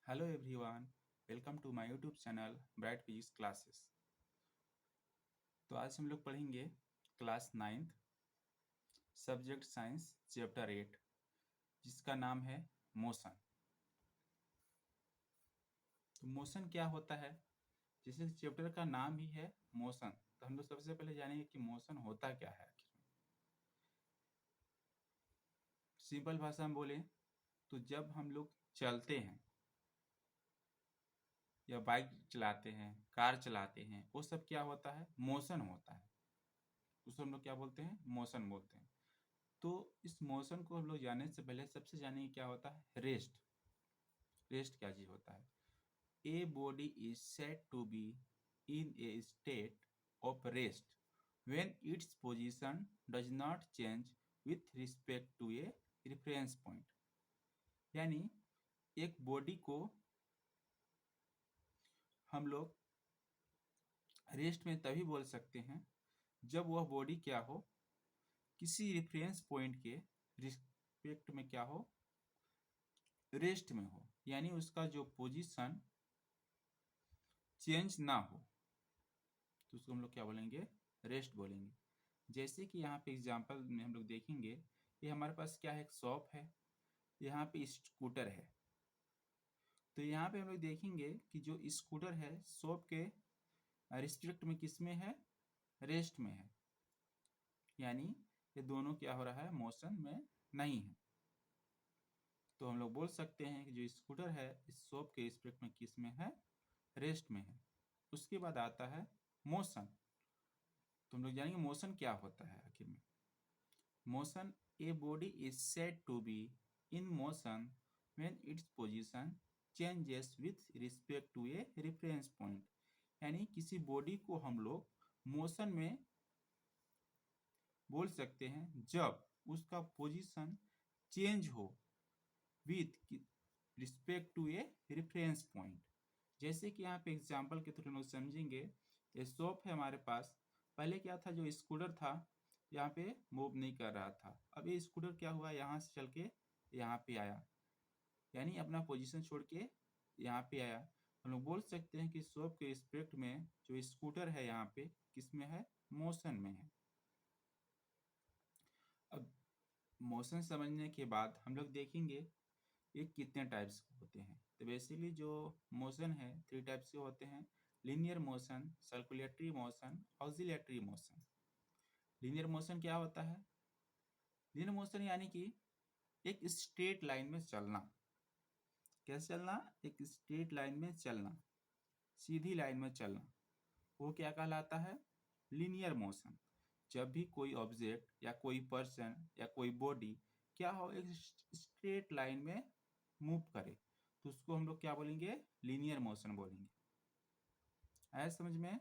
Hello everyone, welcome to my YouTube channel Bright Physics Classes। तो आज हम लोग पढ़ेंगे class 9th subject science chapter 8 जिसका नाम है मोशन। तो मोशन क्या होता है? जैसे चैप्टर का नाम ही है मोशन, तो हम लोग सबसे पहले जानेंगे कि मोशन होता क्या है आखिर में। सिंपल भाषा में बोले तो जब हम लोग चलते हैं या बाइक चलाते हैं, कार चलाते हैं, वो सब क्या होता है? मोशन होता है। उसको हम लोग क्या बोलते हैं? मोशन बोलते हैं। तो इस मोशन को हम लोग जानने से पहले सबसे जानेंगे क्या होता है रेस्ट। रेस्ट क्या चीज होता है? A body is said to be in a state of rest when its position does not change with respect to a reference point. यानी एक बॉडी को हम लोग रेस्ट में तभी बोल सकते हैं जब वह बॉडी क्या हो, किसी रेफरेंस पॉइंट के रिस्पेक्ट में क्या हो, रेस्ट में हो, यानी उसका जो पोजीशन चेंज ना हो, तो उसको हम लोग क्या बोलेंगे? रेस्ट बोलेंगे। जैसे कि यहाँ पे एग्जांपल में हम लोग देखेंगे, ये हमारे पास क्या है? एक शॉप है, यहाँ पे स्कूटर है। तो यहाँ पे हम लोग देखेंगे कि जो स्कूटर है शॉप के रिस्ट्रिक्ट में किस में है? रेस्ट में है। यानी ये दोनों क्या हो रहा है? मोशन में नहीं है। तो हम लोग बोल सकते हैं कि जो स्कूटर है इस शॉप के रिस्पेक्ट में किस में है? रेस्ट में है। उसके बाद आता है मोशन। तो हम लोग जानेंगे मोशन क्या होता है आखिर में। Motion, A body is said to be in motion when its position changes with respect to a reference point। यानी किसी बॉडी को हम लोग मोशन में बोल सकते हैं जब उसका पोजीशन चेंज हो with respect to a reference point. जैसे कि यहाँ पे एग्जांपल के थ्रू हम लोग समझेंगे। ये शॉप है हमारे पास। पहले क्या था? जो स्कूटर था यहाँ पे मूव नहीं कर रहा था। अब ये स्कूटर क्या हुआ? यहाँ से चल के यहाँ पे आया, यानी अपना पोजीशन छोड़ के यहाँ पे आया। हम लोग बोल सकते हैं कि शॉप के रिस्पेक्ट में जो स्कूटर है यहाँ पे किस में है? मोशन में है। अब मोशन समझने के बाद हम लोग देखेंगे ये कितने टाइप्स के होते हैं। तो बेसिकली जो मोशन है 3 टाइप्स के होते हैं: linear motion, circulatory motion, oscillatory motion. Linear motion क्या होता है? लीनियर मोशन यानी कि एक स्ट्रेट लाइन में चलना। कैसे चलना? एक स्ट्रेट लाइन में चलना, सीधी लाइन में चलना, वो क्या कहलाता है? Linear motion. जब भी कोई ऑब्जेक्ट या कोई पर्सन या कोई बॉडी क्या हो, एक स्ट्रेट लाइन में मूव करे, तो उसको हम लोग क्या बोलेंगे? लीनियर मोशन बोलेंगे। आया समझ में?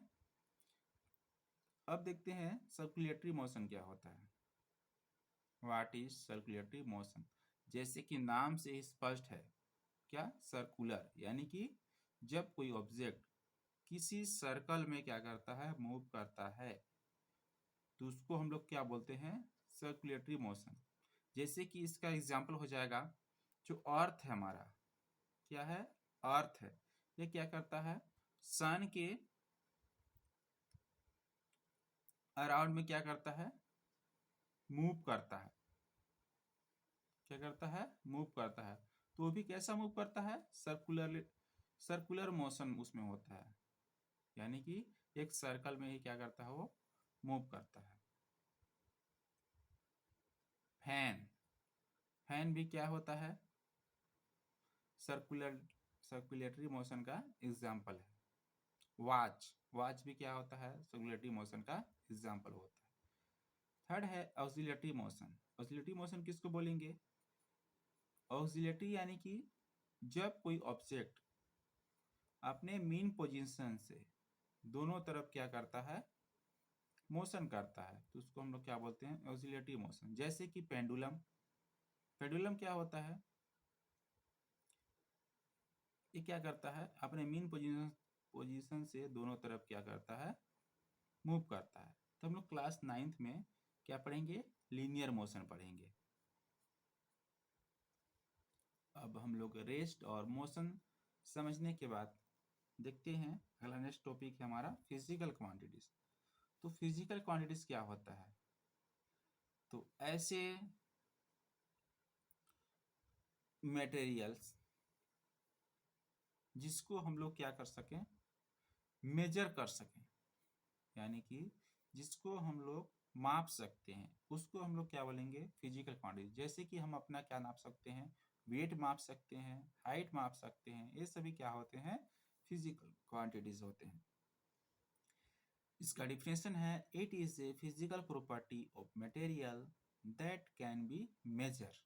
अब देखते हैं सर्कुलेटरी मोशन क्या होता है। What is circulatory motion? जैसे कि नाम से ही स्पष्ट है, क्या? सर्कुलर, यानी कि जब कोई ऑब्जेक्ट किसी सर्कल में क्या करता है? मूव करता है, तो उसको हम लोग क्या बोलते हैं? Circulatory motion. जैसे कि इसका एग्जाम्पल हो जाएगा जो अर्थ है हमारा, क्या है? अर्थ है। ये क्या करता है? सन के अराउंड में क्या करता है? मूव करता है। क्या करता है? मूव करता है। तो वो भी कैसा मूव करता है? सर्कुलर, सर्कुलर मोशन उसमें होता है। यानी कि एक सर्कल में ही क्या करता है? वो मूव करता है। फैन, फैन भी क्या होता है? सर्कुलर, सर्कुलेटरी मोशन का एग्जाम्पल है। वॉच, वॉच भी क्या होता है? सर्कुलेटरी मोशन का एग्जाम्पल होता है। थर्ड है ऑक्सिलेटरी मोशन। ऑक्सिलेटरी मोशन किसको बोलेंगे? ऑक्सिलेटरी यानी कि जब कोई ऑब्जेक्ट अपने मेन पोजीशन से दोनों तरफ क्या करता है? मोशन करता है, तो उसको हम लोग क्या बोलते हैं? Oscillatory motion. जैसे कि पेंडुलम, पेंडुलम क्या होता है? ये क्या करता है? अपने मेन पोजीशन पोजीशन से दोनों तरफ क्या करता है? मूव करता है। तो हम लोग क्लास 9th में क्या पढ़ेंगे? लीनियर मोशन पढ़ेंगे। अब हम लोग रेस्ट और मोशन समझने के बाद देखते हैं अगला नेक्स्ट टॉपिक है हमारा फिजिकल क्वांटिटीज। तो फिजिकल क्वांटिटीज क्या होता है? तो ऐसे मटेरियल्स जिसको हम लोग क्या कर सकें, मेजर कर सकें, यानी कि जिसको हम लोग माप सकते हैं, उसको हम लोग क्या बोलेंगे, फिजिकल क्वांटिटी। जैसे कि हम अपना क्या नाप सकते हैं, वेट माप सकते हैं, हाइट माप सकते हैं, ये सभी क्या होते हैं, फिजिकल क्वांटिटीज होते हैं। इसका डिफिनेशन है, it is a physical property of material that can be measure,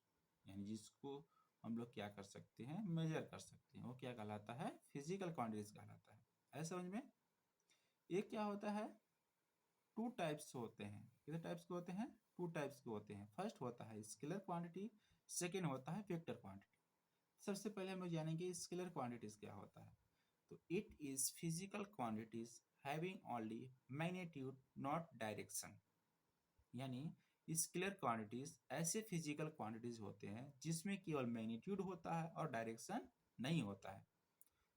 यानी जिसको हम लोग क्या कर सकते हैं, मेजर कर सकते हैं, वो क्या कहलाता है, फिजिकल क्वांटिटीज कहलाता है। ऐसा समझ में? ये क्या होता है, टू टाइप्स होते हैं। कितने टाइप्स के होते हैं, टू टाइप्स के होते हैं। फर्स्ट होता है स्केलर क्वांटिटी, सेकेंड होता है वेक्टर क्वांटिटी। सबसे पहले हम लोग जानेंगे स्केलर क्वांटिटीज क्या होता है। तो it is physical quantities having only magnitude not direction, यानी स्केलर क्वांटिटीज ऐसे फिजिकल क्वांटिटीज होते हैं जिसमें केवल मैग्नीट्यूड होता है और डायरेक्शन नहीं होता है।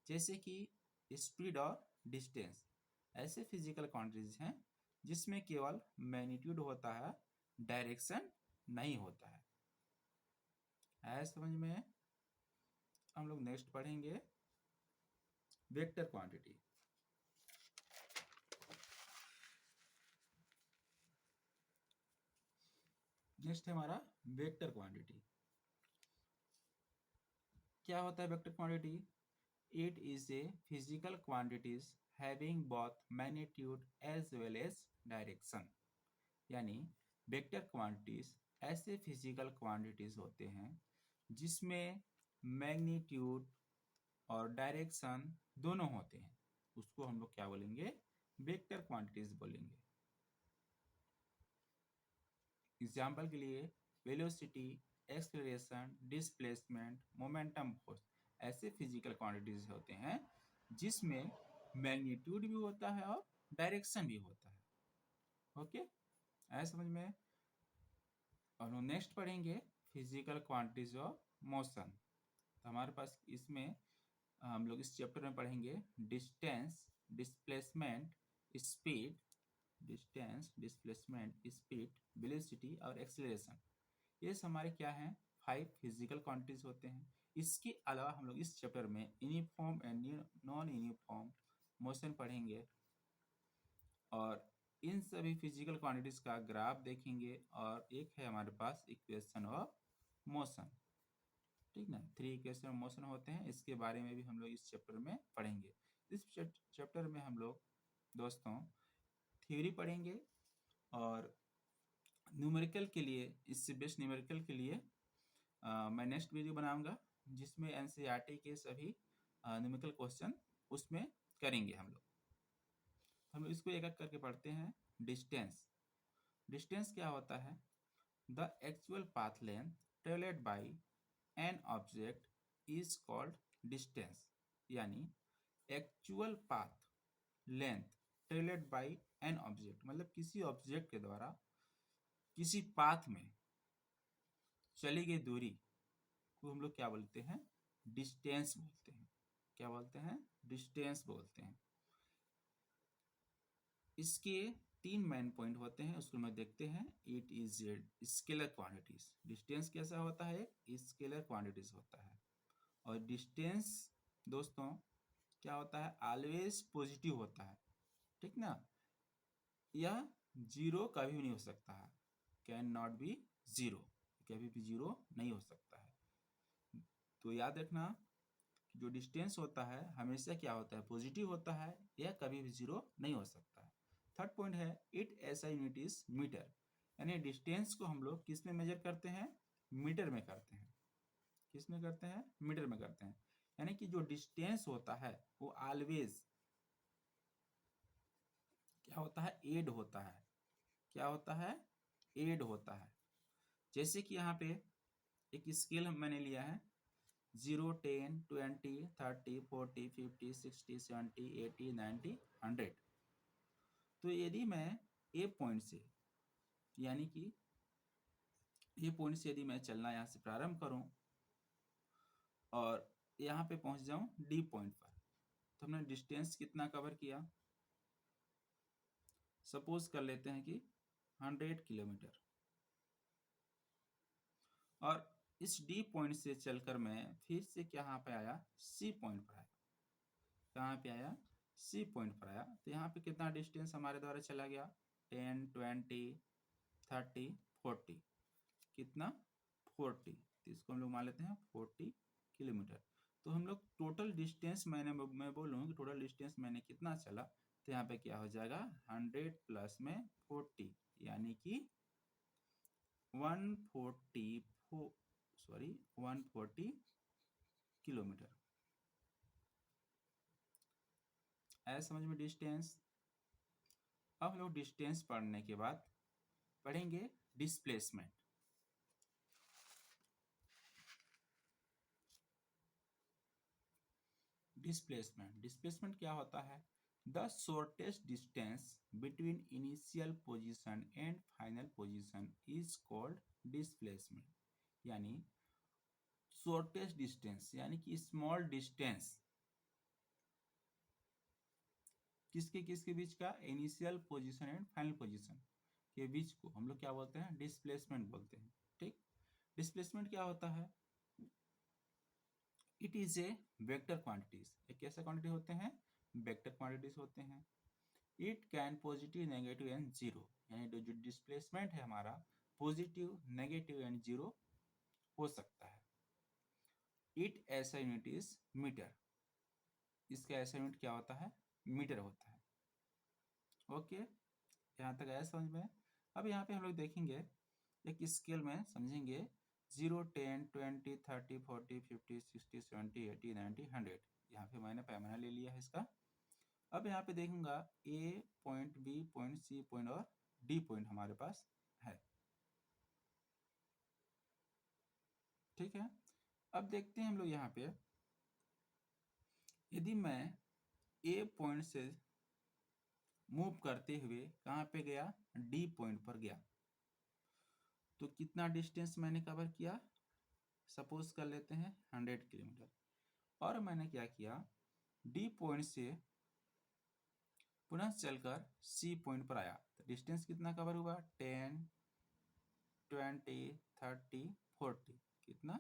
जैसे कि स्पीड और डिस्टेंस ऐसे फिजिकल क्वांटिटीज हैं जिसमें केवल मैग्नीट्यूड होता है, डायरेक्शन नहीं होता है। समझ में? हम लोग नेक्स्ट पढ़ेंगे वेक्टर क्वांटिटी। नेक्स्ट है हमारा वेक्टर क्वांटिटी। क्या होता है vector quantity? It is a physical quantities having both magnitude as well as direction, यानी वेक्टर क्वांटिटीज ऐसे फिजिकल क्वांटिटीज होते हैं जिसमें मैग्नीट्यूड और डायरेक्शन दोनों होते हैं, उसको हम लोग क्या बोलेंगे, वेक्टर क्वांटिटीज बोलेंगे। एग्जाम्पल के लिए velocity, acceleration, displacement, momentum, force ऐसे फिजिकल क्वांटिटीज होते हैं जिसमें मैग्नीट्यूड भी होता है और डायरेक्शन भी होता है। ओके, ऐसा समझ में? और नेक्स्ट पढ़ेंगे फिजिकल क्वांटिटीज ऑफ मोशन। तो हमारे पास इसमें हम लोग इस चैप्टर में पढ़ेंगे distance, displacement, speed, distance, displacement, speed, velocity और एक्सेलरेशन। ये हमारे क्या हैं, 5 फिजिकल क्वांटिटीज होते हैं। इसके अलावा हम लोग इस चैप्टर में uniform and non uniform motion पढ़ेंगे और इन सभी फिजिकल क्वांटिटीज का ग्राफ देखेंगे। और एक है हमारे पास इक्वेशन ऑफ मोशन, ठीक ना, 3 इक्वेशन ऑफ मोशन होते हैं। इसके बारे में भी हम लोग इस चैप्टर में पढ़ेंगे। इस चैप्टर में हम लोग दोस्तों थ्योरी पढ़ेंगे और न्यूमेरिकल के लिए, इससे बेस्ट न्यूमेरिकल के लिए मैं नेक्स्ट वीडियो बनाऊंगा जिसमें एनसीईआरटी के सभी न्यूमेरिकल क्वेश्चन उसमें करेंगे हम लोग इसको एक एक करके पढ़ते हैं। डिस्टेंस, डिस्टेंस क्या होता है? The actual path length travelled by an object is called distance, यानी actual path length travelled by an object, मतलब किसी ऑब्जेक्ट के द्वारा किसी पाथ में चली गई दूरी को हम लोग क्या बोलते हैं, डिस्टेंस बोलते हैं। क्या बोलते हैं? डिस्टेंस बोलते हैं। इसके 3 मेन पॉइंट होते हैं, उसको हम देखते हैं। It is scalar quantities, distance कैसा होता है, स्केलर क्वांटिटीज होता है। और डिस्टेंस दोस्तों क्या होता है, ऑलवेज पॉजिटिव होता है, ठीक ना, यह जीरो कभी भी नहीं हो सकता है, कैन नॉट बी जीरो, कभी भी जीरो नहीं हो सकता है। तो याद रखना जो डिस्टेंस होता है हमेशा क्या होता है, पॉजिटिव होता है, यह कभी भी जीरो नहीं हो सकता है। थर्ड पॉइंट है इट ऐसा यूनिट इज मीटर, यानी डिस्टेंस को हम लोग किस में मेजर करते हैं, मीटर में करते हैं। किस में करते हैं, मीटर में करते हैं। यानी कि जो डिस्टेंस होता है वो ऑलवेज क्या होता है, एड होता है। क्या होता है, एड होता है। जैसे कि यहाँ पे एक स्केल मैंने लिया है, 0, 10, 20, 30, 40, 50, 60, 70, 80, 90, 100। तो यदि मैं ए पॉइंट से, यानी कि ए पॉइंट से यदि मैं चलना यहाँ से प्रारंभ करूं और यहाँ पे पहुंच जाऊं डी पॉइंट पर, तो हमने डिस्टेंस कितना कवर किया, सपोज कर लेते हैं कि 100 किलोमीटर। और इस डी पॉइंट से चलकर मैं फिर से कहाँ पे आया, सी पॉइंट पर आया। कहाँ पे आया, सी पॉइंट पर आया। तो यहाँ पे कितना डिस्टेंस हमारे द्वारा चला गया, 10, 20, 30, 40, कितना 40। तो इसको हम लोग मान लेते हैं 40 किलोमीटर। तो हम लोग टोटल डिस्टेंस मैं बोलूँ कि टोटल डिस्टेंस मैंने कितना चला, तो यहाँ पे क्या हो जाएगा 100 प्लस में 40, यानी कि 140 किलोमीटर। आया समझ में डिस्टेंस। अब हम लोग डिस्टेंस पढ़ने के बाद पढ़ेंगे डिस्प्लेसमेंट। डिस्प्लेसमेंट क्या होता है, the shortest distance between initial position and final position is called displacement. यानी शॉर्टेस्ट डिस्टेंस यानी कि स्मॉल डिस्टेंस किसके किसके बीच का, initial position and final position के बीच को हम लोग क्या बोलते हैं, डिस्प्लेसमेंट बोलते हैं। ठीक, डिस्प्लेसमेंट क्या होता है, it is A vector quantities. एक कैसे क्वांटिटी होते हैं, वेक्टर क्वांटिटीज होते हैं। It can positive, negative and zero, यानी जो डिस्प्लेसमेंट है हमारा पॉजिटिव, नेगेटिव एंड जीरो हो सकता है। इट ऐसा यूनिट इज मीटर, इसका ऐसा यूनिट क्या होता है, मीटर होता है। ओके, यहाँ तक आया समझ में। अब यहाँ पे हम लोग देखेंगे एक स्केल में समझेंगे, 0, 10, 20, 30, 40, 50, 60, 70, 80, 90, 100। यहाँ पे मैंने पैमाना ले लिया है इसका। अब यहाँ पे देखूंगा A point, B point, C point और डी पॉइंट हमारे पास है। ठीक है, अब देखते हैं हम लोग यहाँ पे, यदि मैं ए पॉइंट से मूव करते हुए कहाँ पे गया, डी पॉइंट पर गया, तो कितना डिस्टेंस मैंने कवर किया, सपोज कर लेते हैं 100 किलोमीटर। और मैंने क्या किया, डी पॉइंट से पुनः चलकर सी पॉइंट पर आया, तो डिस्टेंस कितना कवर हुआ, 10, 20, 30, 40, कितना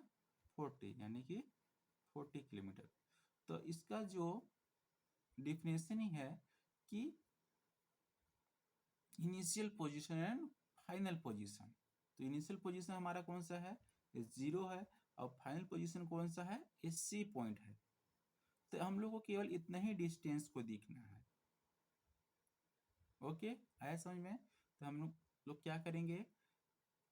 40, यानी कि 40 किलोमीटर। तो इसका जो डिफिनेशन ही है कि initial position and final position. तो इनिशियल पोजीशन हमारा कौन सा है, 0 है, और फाइनल पोजीशन कौन सा है, सी पॉइंट है। तो हम लोग को केवल इतना ही डिस्टेंस को देखना है। ओके, आया समझ में। तो हम लोग क्या करेंगे,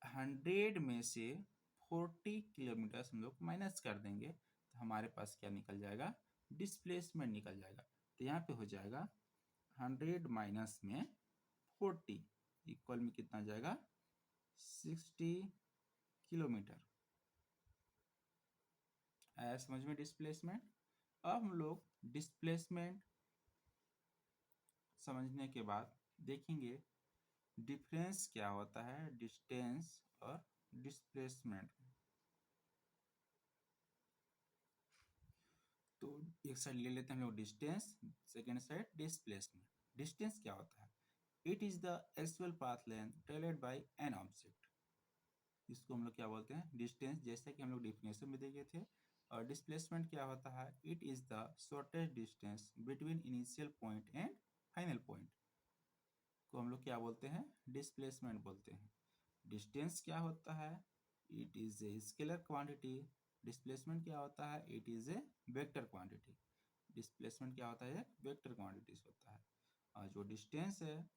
100 में से 40 किलोमीटर हम लोग माइनस कर देंगे, तो हमारे पास क्या निकल जाएगा, डिस्प्लेसमेंट निकल जाएगा। तो यहाँ पे हो जाएगा 100 माइनस में 40 इक्वल में कितना जाएगा, 60 किलोमीटर। आया समझ में डिस्प्लेसमेंट। अब हम लोग डिस्प्लेसमेंट समझने के बाद देखेंगे डिफरेंस क्या होता है डिस्टेंस और डिस्प्लेसमेंट। तो एक साइड ले लेते हैं हम लोग distance, second side displacement. Distance क्या होता है, it is the actual path length travelled by an object. इसको हम लोग क्या बोलते हैं, डिस्टेंस, जैसा कि हम लोग डिफिनेशन में देखे थे। और डिस्प्लेसमेंट क्या होता है, it is the shortest distance between initial point and final point को हम लोग क्या बोलते हैं, डिस्प्लेसमेंट बोलते हैं। डिस्टेंस क्या होता है, it is a scalar quantity. Displacement क्या होता है, it is A vector quantity. Displacement क्या होता है, वेक्टर क्वांटिटीज होता है। और जो डिस्टेंस है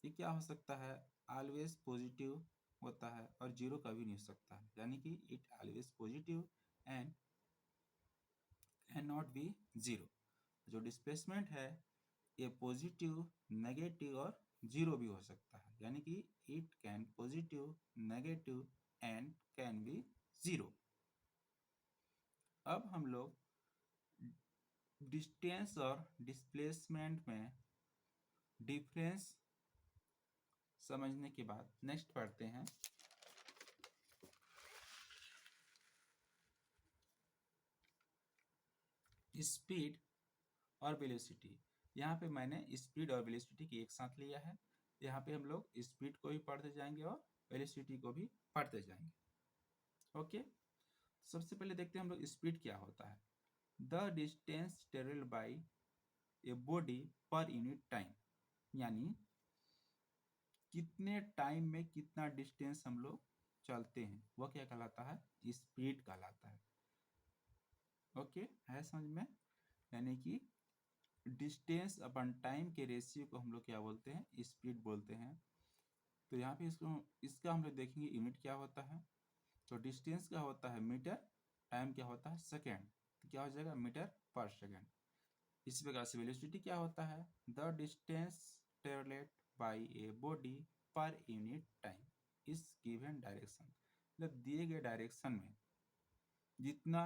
ये क्या हो सकता है, ऑलवेज पॉजिटिव होता है और जीरो कभी नहीं हो सकता है, यानी कि it always positive and can not be zero. जो डिस्प्लेसमेंट है ये पॉजिटिव, नेगेटिव और जीरो भी हो सकता है, यानी कि it can positive, negative and can be zero. अब हम लोग डिस्टेंस और डिस्प्लेसमेंट में डिफरेंस समझने के बाद नेक्स्ट पढ़ते हैं स्पीड और वेलोसिटी। यहाँ पे मैंने स्पीड और वेलोसिटी की एक साथ लिया है। यहाँ पे हम लोग स्पीड को भी पढ़ते जाएंगे और वेलोसिटी को भी पढ़ते जाएंगे। ओके, सबसे पहले देखते हैं हम लोग स्पीड क्या होता है। The distance travelled by a body per unit time, यानी कितने टाइम में कितना डिस्टेंस हम लोग चलते हैं, वह क्या कहलाता है, स्पीड कहलाता है। ओके, है समझ में? यानी कि डिस्टेंस अपन टाइम के रेशियो को हम लोग क्या बोलते हैं, स्पीड बोलते हैं। तो यहाँ पे इसका हम लोग देखेंगे यूनिट क्या होता है। तो डिस्टेंस क्या होता है मीटर, टाइम क्या होता है सेकेंड, तो क्या हो जाएगा मीटर पर सेकेंड। इसी प्रकार से वेलोसिटी क्या होता है, the distance travelled by a body per unit time इस गिवन डायरेक्शन, मतलब दिए गए डायरेक्शन में जितना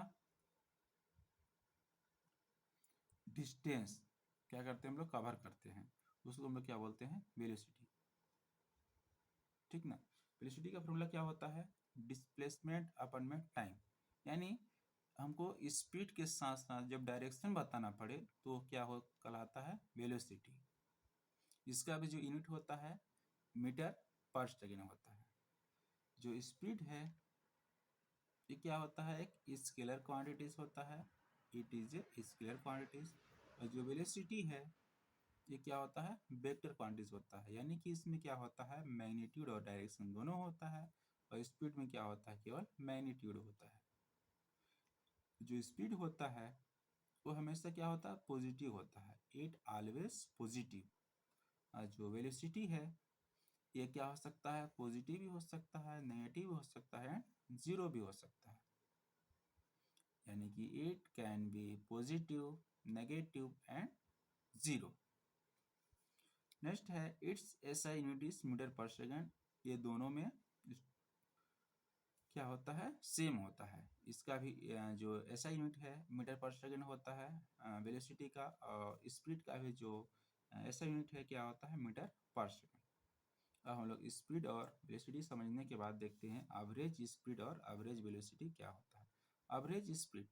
डिस्टेंस क्या करते हैं हम लोग कवर करते हैं, उसको हम लोग क्या बोलते हैं, वेलोसिटी। ठीक ना। वेलोसिटी का फॉर्मूला क्या होता है, डिस्प्लेसमेंट अपन में टाइम, यानी हमको स्पीड के साथ साथ जब डायरेक्शन बताना पड़े तो क्या हो कहलाता है, वेलोसिटी। इसका भी जो यूनिट होता है मीटर पर सेकेंड होता है। जो स्पीड है ये क्या होता है, एक स्केलर क्वांटिटीज होता है, it is a scalar quantities. और जो वेलोसिटी है ये क्या होता है, वेक्टर क्वांटिटीज होता है, यानी कि इसमें क्या होता है, मैग्नीट्यूड और डायरेक्शन दोनों होता है। और स्पीड में क्या होता है, केवल मैग्नीट्यूड होता है। जो स्पीड होता है वो हमेशा क्या होता है, पॉजिटिव होता है, इट ऑलवेज पॉजिटिव। और जो वेलोसिटी है ये क्या हो सकता है, पॉजिटिव भी हो सकता है, नेगेटिव भी हो सकता है, जीरो भी हो सकता है। यानी कि it can be positive, negative and zero. Next है its SI unit is metre per second. ये दोनों में क्या होता है, सेम होता है। इसका भी जो एसआई यूनिट है मीटर पर सेकेंड होता है वेलोसिटी का, और स्पीड का भी जो एसआई यूनिट है क्या होता है, मीटर पर सेकेंड। अब हम लोग स्पीड और वेलोसिटी समझने के बाद देखते हैं एवरेज स्पीड और एवरेज वेलोसिटी क्या होता है। एवरेज स्पीड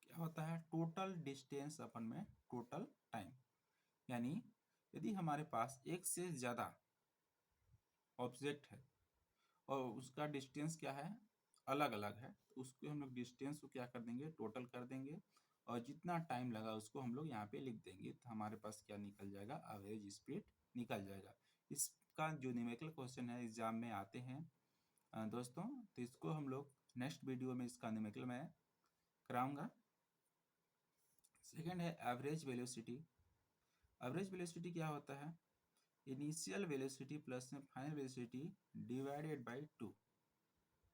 क्या होता है, टोटल डिस्टेंस अपन में टोटल टाइम, यानी यदि हमारे पास एक से ज़्यादा ऑब्जेक्ट है और उसका डिस्टेंस क्या है, अलग अलग है, तो उसको हम लोग डिस्टेंस को क्या कर देंगे, टोटल कर देंगे, और जितना टाइम लगा उसको हम लोग यहाँ पे लिख देंगे, तो हमारे पास क्या निकल जाएगा, एवरेज स्पीड निकल जाएगा। इसका जो न्यूमेरिकल क्वेश्चन है एग्जाम में आते हैं दोस्तों, तो इसको हम लोग नेक्स्ट वीडियो में इसका न्यूमेरिकल मैं कराऊंगा। सेकेंड है एवरेज वेलोसिटी। एवरेज वेलोसिटी क्या होता है, इनिशियल वेलोसिटी प्लस में फाइनल वेलोसिटी डिवाइडेड बाई 2,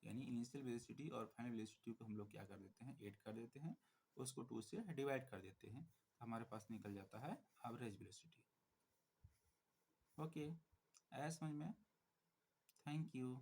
यानी इनिशियल वेलोसिटी और फाइनल वेलोसिटी को हम लोग क्या कर देते हैं, ऐड कर देते हैं, उसको 2 से डिवाइड कर देते हैं, हमारे पास निकल जाता है एवरेज वेलोसिटी। ओके, आया समझ में? Thank you.